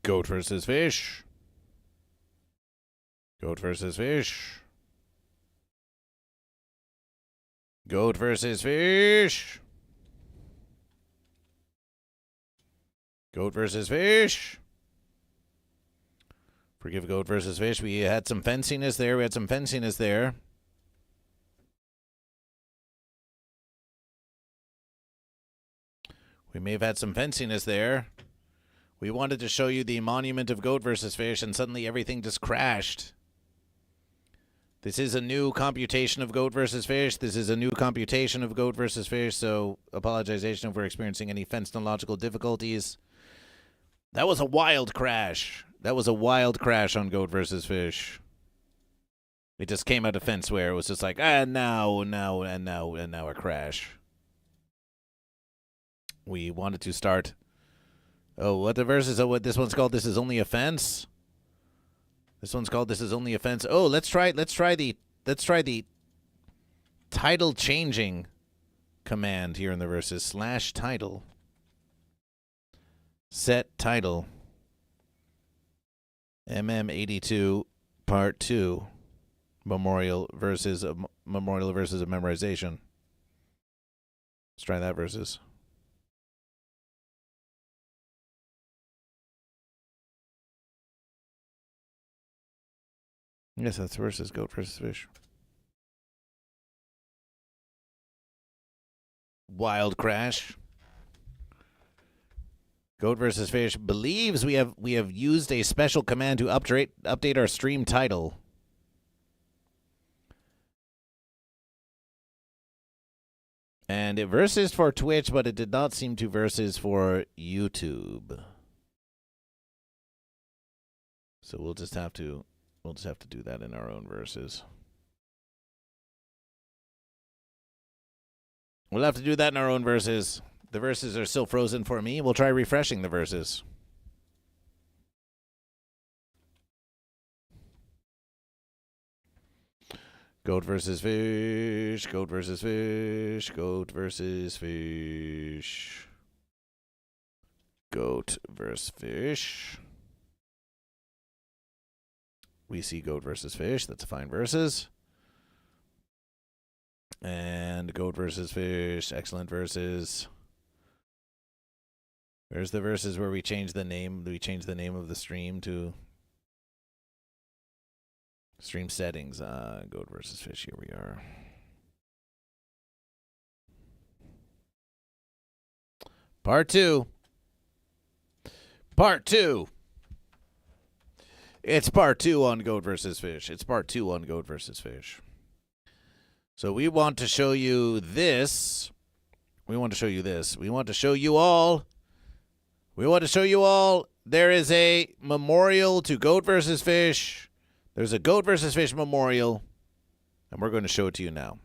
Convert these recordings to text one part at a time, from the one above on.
Goat versus fish. Goat versus fish. Goat versus fish. Goat versus fish. Forgive Goat versus fish. We had some fenciness there. We may have had some fenciness there. We wanted to show you the monument of Goat versus fish, and suddenly everything just crashed. This is a new computation of Goat versus fish. So apologization if we're experiencing any fence-logical difficulties. That was a wild crash. On Goat versus fish. It just came out of fence where it was just like, now a crash. We wanted to start. Oh, what the verse is? Oh, what this one's called? This is only a fence. This one's called "This Is Only a Fence." Oh, let's try the title changing command here in the verses. /title. Set title. MM82 Part 2. Memorial versus a memorization. Let's try that verses. Yes, that's versus Goat versus fish. Wild crash. Goat versus fish believes we have used a special command to update our stream title. And it verses for Twitch, but it did not seem to verses for YouTube. So we'll just have to do that in our own verses. We'll have to do that in our own verses. The verses are still frozen for me. We'll try refreshing the verses. Goat versus fish. Goat versus fish. Goat versus fish. Goat versus fish. We see Goat versus fish. That's a fine verses. And Goat versus fish. Excellent verses. Where's the verses where we change the name? We change the name of the stream to stream settings. Goat versus fish. Here we are. Part 2. Part 2. It's part 2 on Goat versus fish. So we want to show you this. We want to show you all. There is a memorial to Goat versus fish. There's a Goat versus fish memorial. And we're going to show it to you now.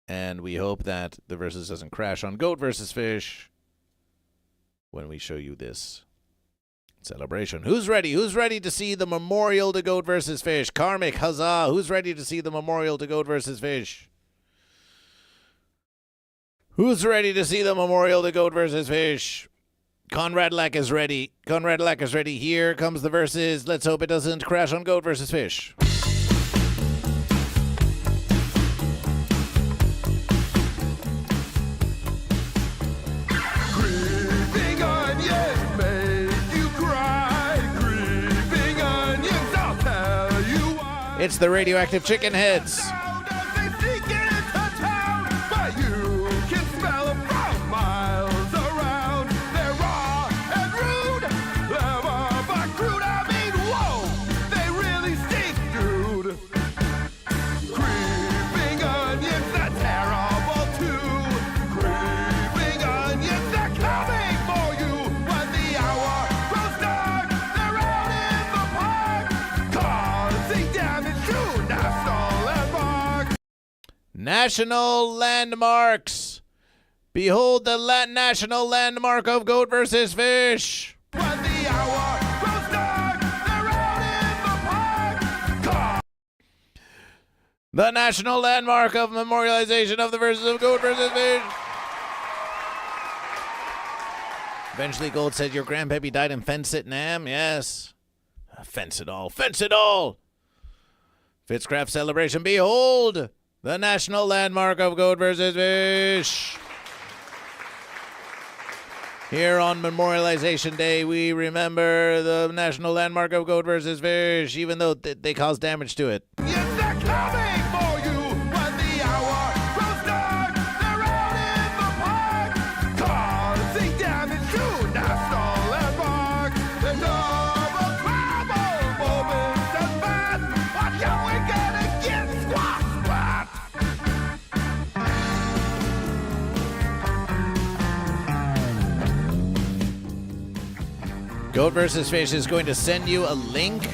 And we hope that the verses doesn't crash on Goat versus fish when we show you this celebration. Who's ready? Who's ready to see the memorial to Goat versus fish? Karmic, huzzah. Who's ready to see the memorial to Goat versus fish? Who's ready to see the memorial to Goat versus fish? Conrad Lack is ready. Here comes the verses. Let's hope it doesn't crash on Goat versus fish. It's the Radioactive Chicken Heads. National landmarks. Behold the national landmark of Goat versus fish. When the hour grows dark, they're out in the park. The national landmark of memorialization of the verses of Goat versus fish. Eventually, Gold said, your grandpappy died in Fence It, Nam. Yes. Fence it all. Fence it all. Fitzcraft celebration. Behold, the national landmark of Goat versus Fish. Here on Memorialization Day, we remember the national landmark of Goat versus Fish, even though they caused damage to it. Yes, they're coming for you when the hour grows dark. They're out in the park, causing damage to national landmark. There's double trouble, moments and bad. Watch out, we're gonna get squashed flat. Goat vs. Fish is going to send you a link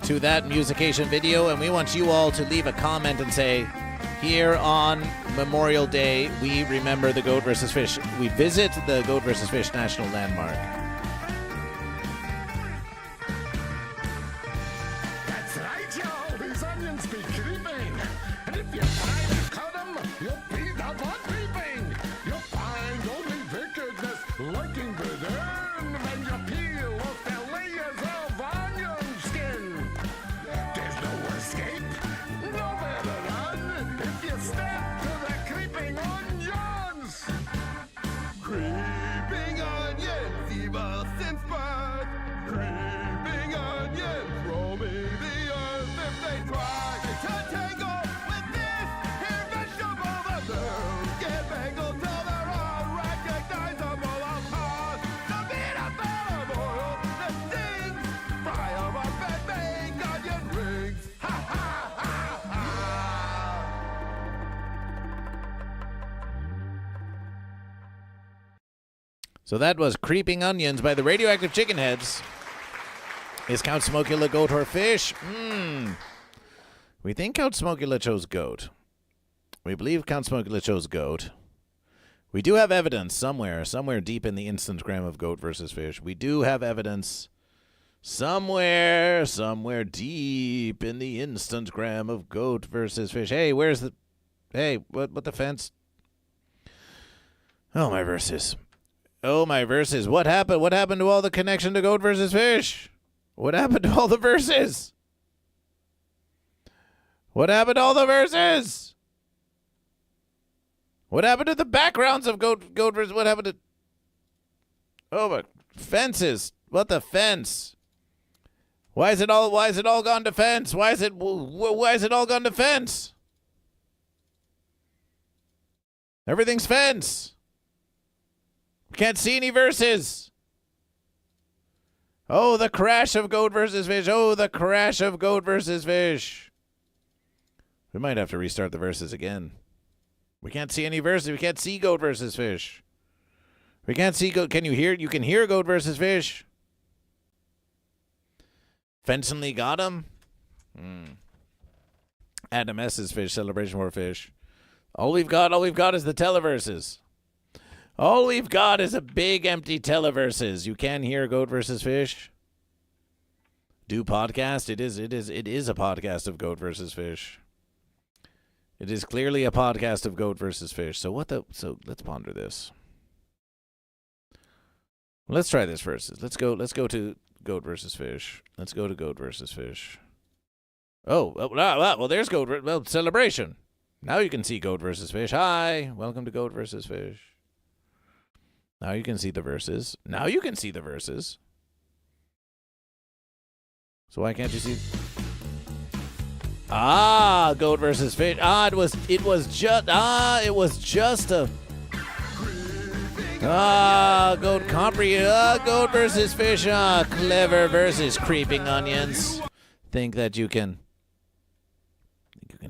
to that musication video, and we want you all to leave a comment and say, here on Memorial Day, we remember the Goat vs. Fish. We visit the Goat vs. Fish National Landmark. That's right, y'all. These onions be creeping. And if you try to cut them, you'll be the one creeping. You'll find only wickedness lurking within when you peel off the layers of onion skin. There's no escape, nowhere to run if you step to the creeping onions. Creeping onions, evil since birth. Creeping onions, roaming the earth. If they try to tangle with this here vegetable, the nerves get mangled till they're unrecognizable. I'll cause the beat of oil that stings. Fry 'em up and make onion rings. Ha ha ha ha! So that was Creeping Onions by the Radioactive Chicken Heads. Is Count Smokula goat or fish? We think Count Smokula chose goat. We believe Count Smokula chose goat. We do have evidence somewhere deep in the Instagram of Goat versus Fish. We do have evidence somewhere deep in the Instagram of Goat versus Fish. Hey, what the fence? Oh, my verses. What happened? What happened to all the connection to Goat versus Fish? What happened to all the verses? What happened to all the verses? What happened to the backgrounds of Goat versus? What happened to? Oh, my fences! What the fence? Why is it all gone to fence? Why is it all gone to fence? Everything's fence. Can't see any verses. Oh, the crash of Goat versus Fish. Oh, the crash of Goat versus Fish. We might have to restart the verses again. We can't see any verses. We can't see Goat versus Fish. We can't see Goat. Can you hear? You can hear Goat versus Fish. Fentonley got him. Adam S.'s Fish, Celebration for Fish. All we've got is the televerses. All we've got is a big empty televerses. You can hear Goat versus Fish. Do podcast. It is a podcast of Goat versus Fish. It is clearly a podcast of Goat versus Fish. So let's ponder this. Let's try this versus. Let's go to Goat versus Fish. Let's go to Goat versus Fish. Well, there's Goat. Well, celebration. Now you can see Goat versus Fish. Hi, welcome to Goat versus Fish. Now you can see the verses. So why can't you see? Goat versus Fish. It was just a. Goat Goat versus Fish. Clever versus Creeping Onions. Think you can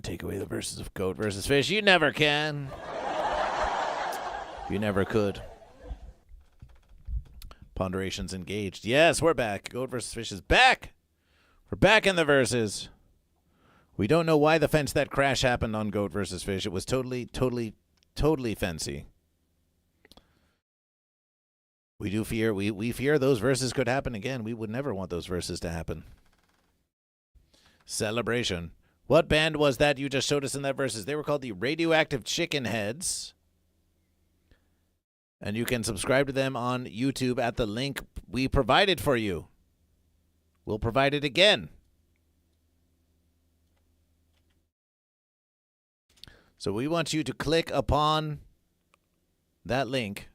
take away the verses of Goat versus Fish? You never can. You never could. Ponderations engaged. Yes, we're back. Goat versus Fish is back. We're back in the verses. We don't know why the fence that crash happened on Goat versus Fish. It was totally fancy. We do fear we fear those verses could happen again. We would never want those verses to happen. Celebration. What band was that you just showed us in that verses? They were called the Radioactive Chicken Heads. And you can subscribe to them on YouTube at the link we provided for you. We'll provide it again. So we want you to click upon that link.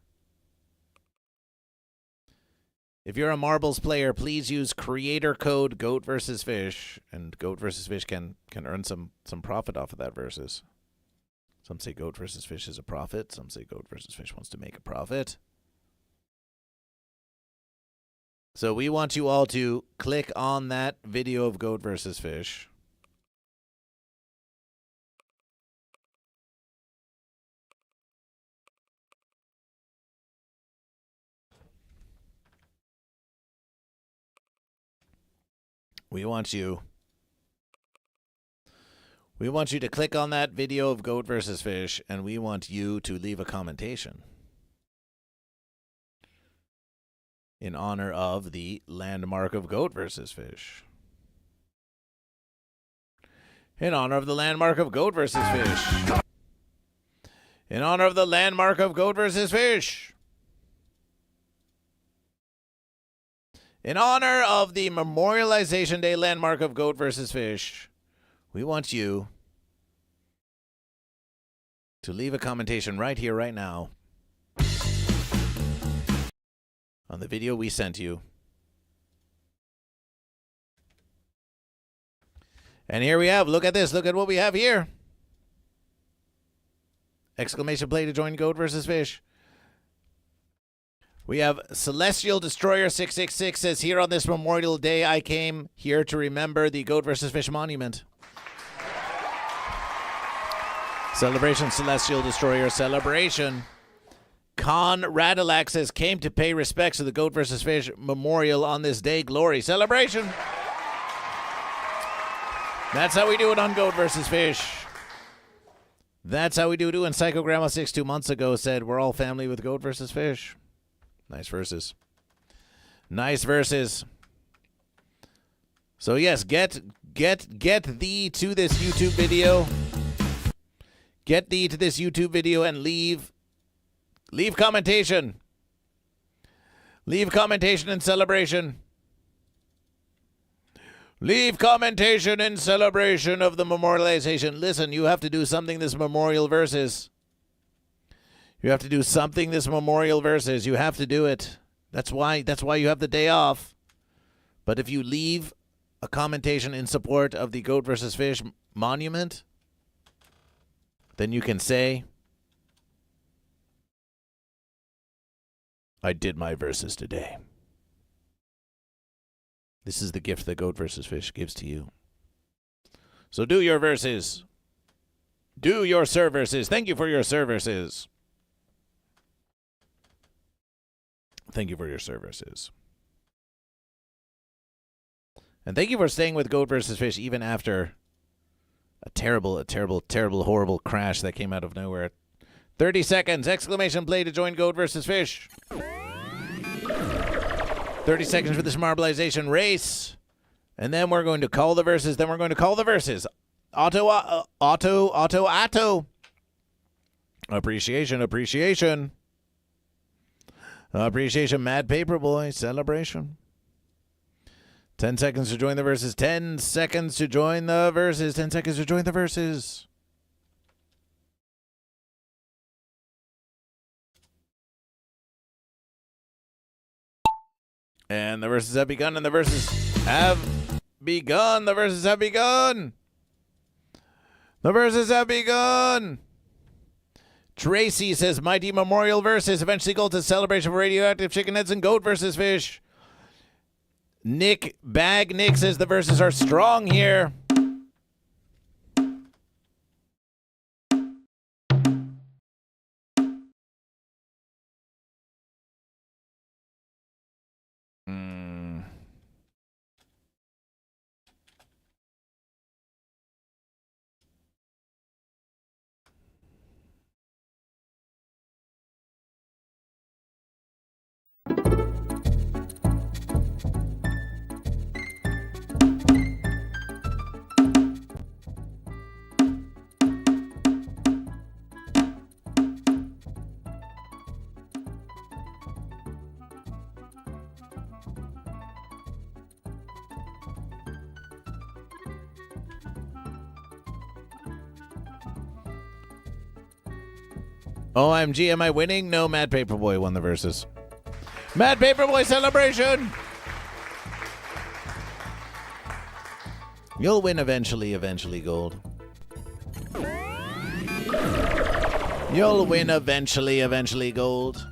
If you're a marbles player, please use creator code GoatVsFish, and GoatVsFish can earn some profit off of that versus. Some say GoatVsFish is a profit. Some say GoatVsFish wants to make a profit. So we want you all to click on that video of GoatVsFish. We want you to click on that video of GoatVsFish, and we want you to leave a commentation in honor of the landmark of GoatVsFish. In honor of the landmark of GoatVsFish. In honor of the landmark of GoatVsFish. In honor of the Memorialization Day landmark of GoatVsFish, we want you to leave a commentation right here, right now, on the video we sent you. And here we have, look at this, look at what we have here. Exclamation play to join GoatVsFish. We have Celestial Destroyer 666 says, here on this Memorial Day, I came here to remember the GoatVsFish monument. Celebration, Celestial Destroyer, celebration. Con Radillac says, came to pay respects to the GoatVsFish memorial on this day. Glory, celebration. That's how we do it on GoatVsFish. That's how we do it. And Psycho Grandma 6 2 months ago said, we're all family with GoatVsFish. Nice verses. Nice verses. So yes, get thee to this YouTube video. Get thee to this YouTube video and leave commentation. Leave commentation in celebration. Leave commentation in celebration of the memorialization. Listen, you have to do something this memorial verses. You have to do something this memorial verses. You have to do it. That's why you have the day off. But if you leave a commentation in support of the GoatVsFish monument, then you can say, I did my verses today. This is the gift that GoatVsFish gives to you. So do your verses. Do your services. Thank you for your services. Thank you for your services. And thank you for staying with GoatVsFish even after a terrible, horrible crash that came out of nowhere. 30 seconds. Exclamation play to join GoatVsFish. 30 seconds for this marbleization race. And then we're going to call the verses. Auto. Appreciation. Appreciation, Mad Paperboy. Celebration. 10 seconds to join the verses. 10 seconds to join the verses. 10 seconds to join the verses. And the verses have begun, and the verses have begun. The verses have begun. The verses have begun. Tracy says, Mighty Memorial verses eventually go to celebration of Radioactive Chicken Heads and GoatVsFish. Nick says the verses are strong here. OMG, am I winning? No, Mad Paperboy won the verses. Mad Paperboy celebration! You'll win eventually, Gold. You'll win eventually, Gold.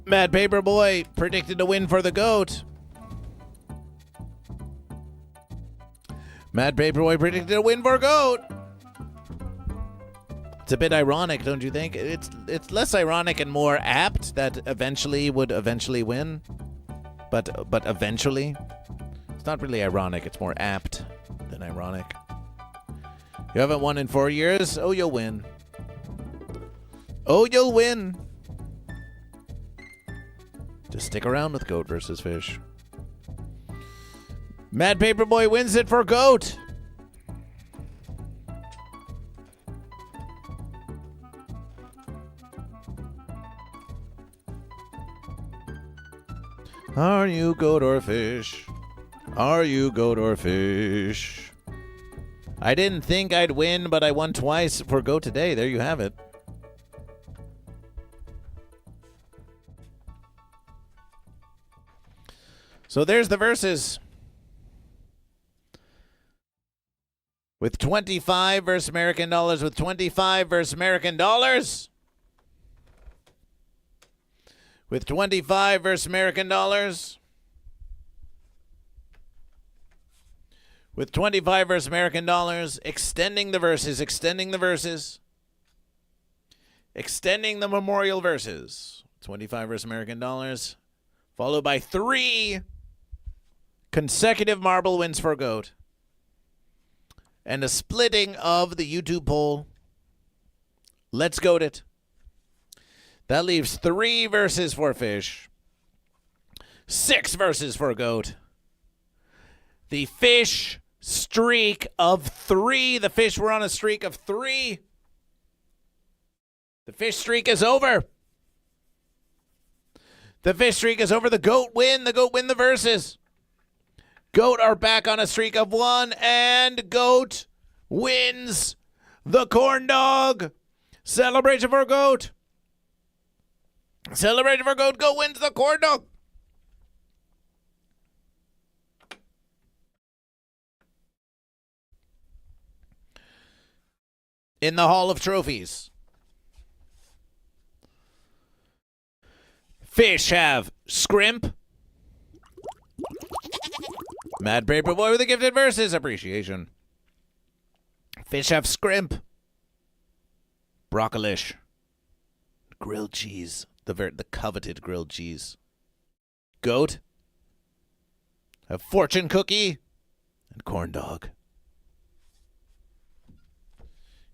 Mad Paperboy predicted a win for the GOAT. Mad Paperboy predicted a win for GOAT. It's a bit ironic, don't you think? It's less ironic and more apt that eventually would eventually win. But eventually. It's not really ironic, it's more apt than ironic. You haven't won in 4 years? Oh, you'll win. Oh, you'll win. Just stick around with Goat versus Fish. Mad Paperboy wins it for GOAT. Are you goat or fish? Are you goat or fish? I didn't think I'd win, but I won twice for GOAT today. There you have it. So there's the verses. With 25 versus American dollars. With 25 versus American dollars. With 25 versus American dollars. With 25 versus American dollars. Extending the verses. Extending the verses. Extending the memorial verses. 25 versus American dollars. Followed by 3 consecutive marble wins for GOAT. And a splitting of the YouTube poll. Let's GOAT it. That leaves 3 verses for Fish. 6 verses for GOAT. The Fish streak of 3. The Fish were on a streak of 3. The Fish streak is over. The Fish streak is over. The GOAT win. The GOAT win the verses. GOAT are back on a streak of 1, and GOAT wins the corn dog. Celebration for GOAT. Celebration for GOAT. GOAT wins the corn dog. In the Hall of Trophies, Fish have Scrimp. Mad Paperboy with the gifted verses. Appreciation. Fish have Scrimp. Broccolish. Grilled cheese. The coveted grilled cheese. GOAT have Fortune Cookie and Corn Dog.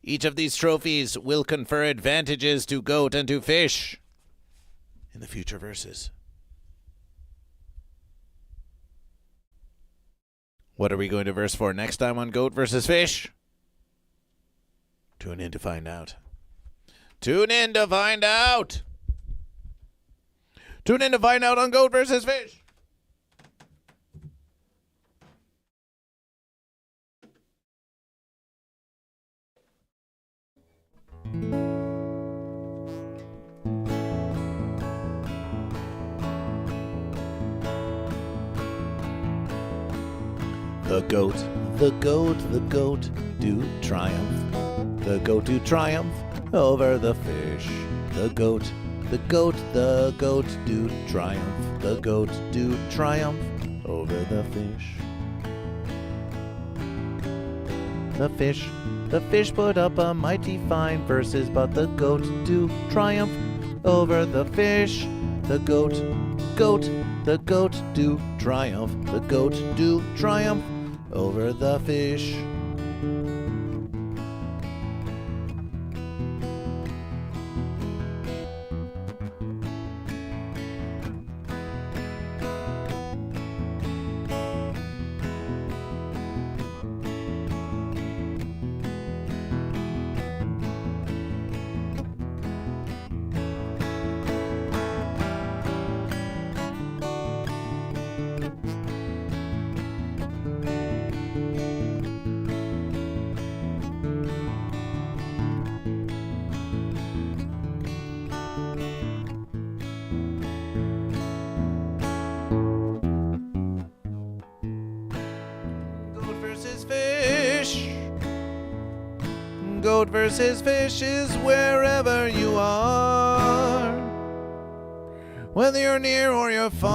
Each of these trophies will confer advantages to GOAT and to Fish in the future verses. What are we going to verse for next time on GOAT versus Fish? Tune in to find out. Tune in to find out. Tune in to find out on GOAT versus Fish. The GOAT, the GOAT, the GOAT do triumph. The GOAT do triumph over the Fish. The GOAT, the GOAT, the GOAT do triumph. The GOAT do triumph over the Fish. The Fish put up a mighty fine verses, but the GOAT do triumph over the Fish. The GOAT, the GOAT do triumph. The GOAT do triumph over the Fish. Goat versus Fish is wherever you are, whether you're near or you're far.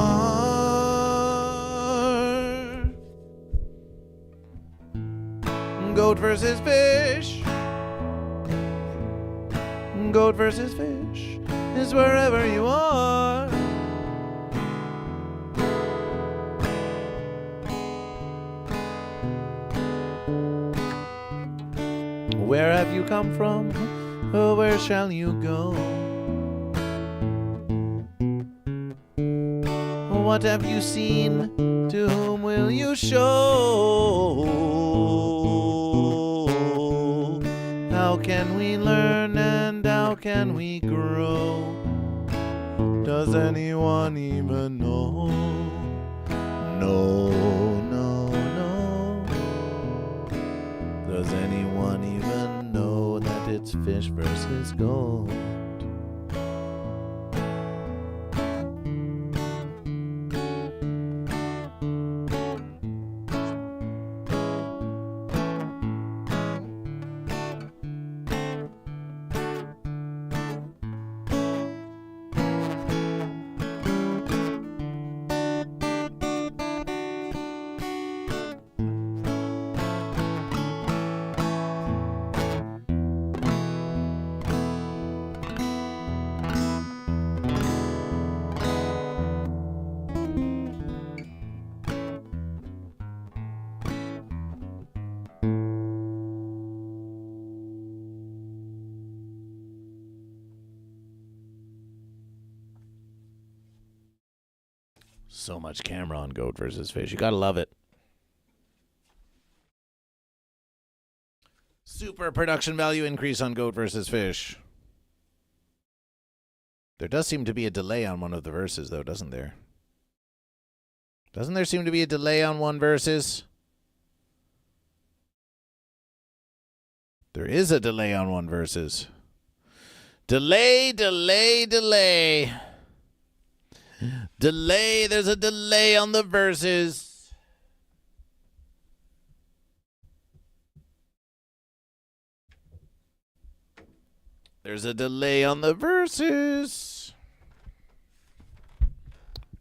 Goat versus Fish. Goat versus Fish is wherever you are. Where have you come from? Oh, where shall you go? What have you seen? To whom will you show? How can we learn and how can we grow? Does anyone even know? No, no, no. Does anyone even know that it's fish versus goat? So much camera on Goat versus Fish. You gotta love it. Super production value increase on Goat versus Fish. There does seem to be a delay on one of the verses, though, doesn't there? Doesn't there seem to be a delay on one verses? There is a delay on one verses. Delay, delay, delay. Delay, there's a delay on the verses. There's a delay on the verses.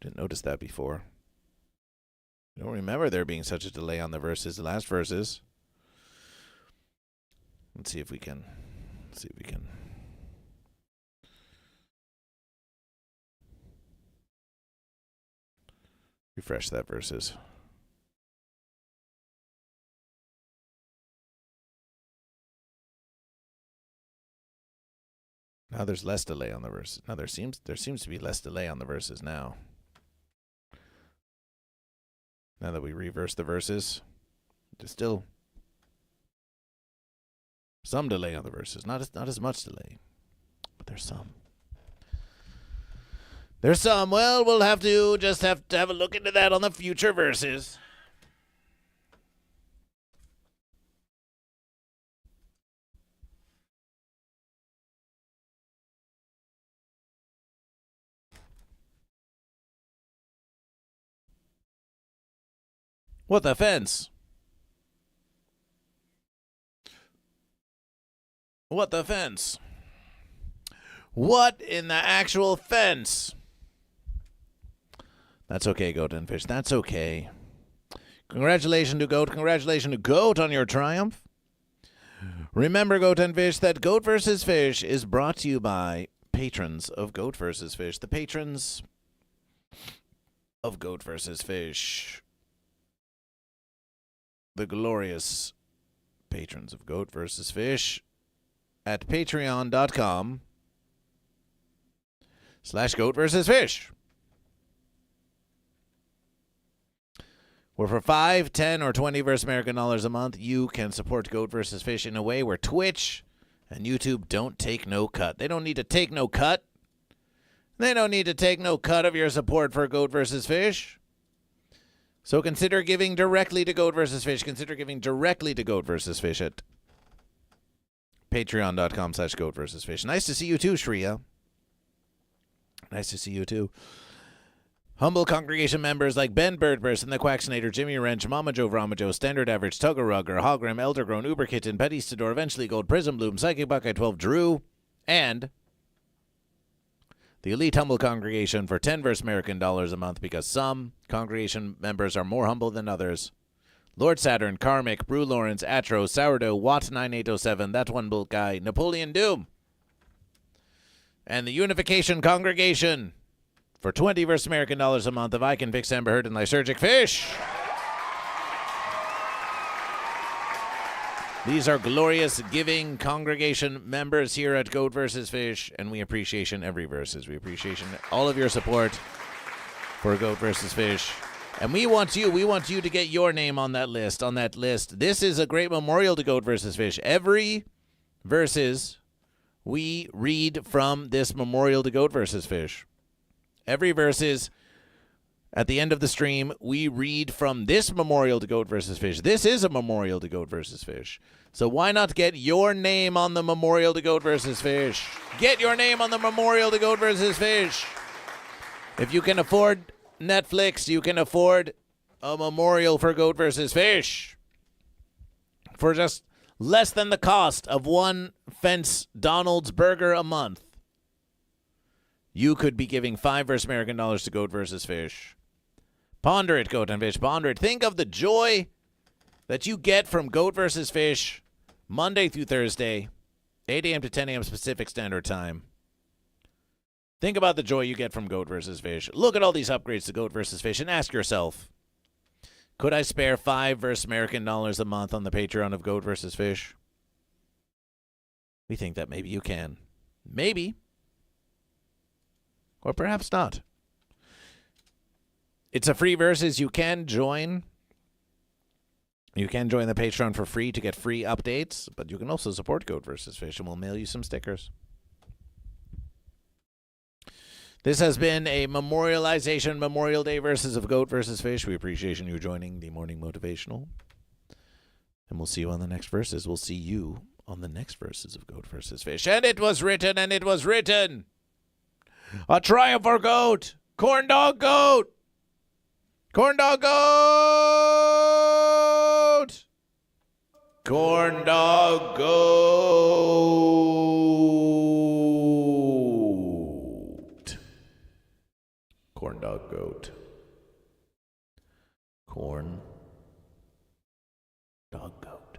Didn't notice that before. I don't remember there being such a delay on the verses, the last verses. Let's see if we can. Refresh that verses. Now there's less delay on the verses. Now there seems to be less delay on the verses now. Now that we reverse the verses, there's still some delay on the verses. Not as much delay, but there's some. There's some. Well, we'll have to have a look into that on the future verses. What the fence? What the fence? What in the actual fence? That's okay, Goat and Fish. That's okay. Congratulations to Goat. Congratulations to Goat on your triumph. Remember, Goat and Fish, that Goat vs. Fish is brought to you by patrons of Goat vs. Fish. The patrons of Goat vs. Fish. The glorious patrons of Goat vs. Fish at patreon.com/Goat vs. Fish. Where for $5, $10, or $20 versus American dollars a month, you can support Goat vs. Fish in a way where Twitch and YouTube don't take no cut. They don't need to take no cut. They don't need to take no cut of your support for Goat vs. Fish. So consider giving directly to Goat vs. Fish. Consider giving directly to Goat vs. Fish at patreon.com/Goat vs. Fish. Nice to see you too, Shreya. Nice to see you too. Humble congregation members like Ben Birdburst, The Quacksinator, Jimmy Wrench, Mama Joe, Vrama Joe, Standard Average, Tugger Rugger, Hogrim, Eldergrown, Uber Kitten, Petty Stador, Eventually Gold, Prism Bloom, Psychic Buckeye 12, Drew, and the Elite Humble Congregation for 10 verse American dollars a month, because some congregation members are more humble than others. Lord Saturn, Karmic, Brew Lawrence, Atro, Sourdough, Watt 9807, That One Bolt Guy, Napoleon Doom, and the Unification Congregation for 20 verse American dollars a month of I Can Fix Amber Heard and Lysergic Fish. These are glorious giving congregation members here at Goat vs. Fish, and we appreciate every verses. We appreciate all of your support for Goat vs. Fish. And we want you to get your name on that list. This is a great memorial to Goat vs. Fish. Every verses we read from this memorial to Goat vs. Fish. Every verses at the end of the stream, we read from this memorial to Goat vs. Fish. This is a memorial to Goat vs. Fish. So why not get your name on the memorial to Goat vs. Fish? Get your name on the memorial to Goat vs. Fish. If you can afford Netflix, you can afford a memorial for Goat vs. Fish for just less than the cost of one Fence Donald's burger a month. You could be giving 5 verse American dollars to Goat vs. Fish. Ponder it, Goat and Fish. Ponder it. Think of the joy that you get from Goat vs. Fish Monday through Thursday, 8 a.m. to 10 a.m. Pacific Standard Time. Think about the joy you get from Goat vs. Fish. Look at all these upgrades to Goat vs. Fish and ask yourself, could I spare 5 verse American dollars a month on the Patreon of Goat vs. Fish? We think that maybe you can. Maybe. Or perhaps not. It's a free versus. You can join. You can join the Patreon for free to get free updates, but you can also support Goat vs. Fish, and we'll mail you some stickers. This has been a memorialization Memorial Day versus of Goat vs. Fish. We appreciate you joining the Morning Motivational. And we'll see you on the next verses. We'll see you on the next verses of Goat vs. Fish. And it was written, and it was written. A triumph for Goat. Corn dog Goat. Corn dog Goat. Corn dog Goat. Corn dog Goat. Corn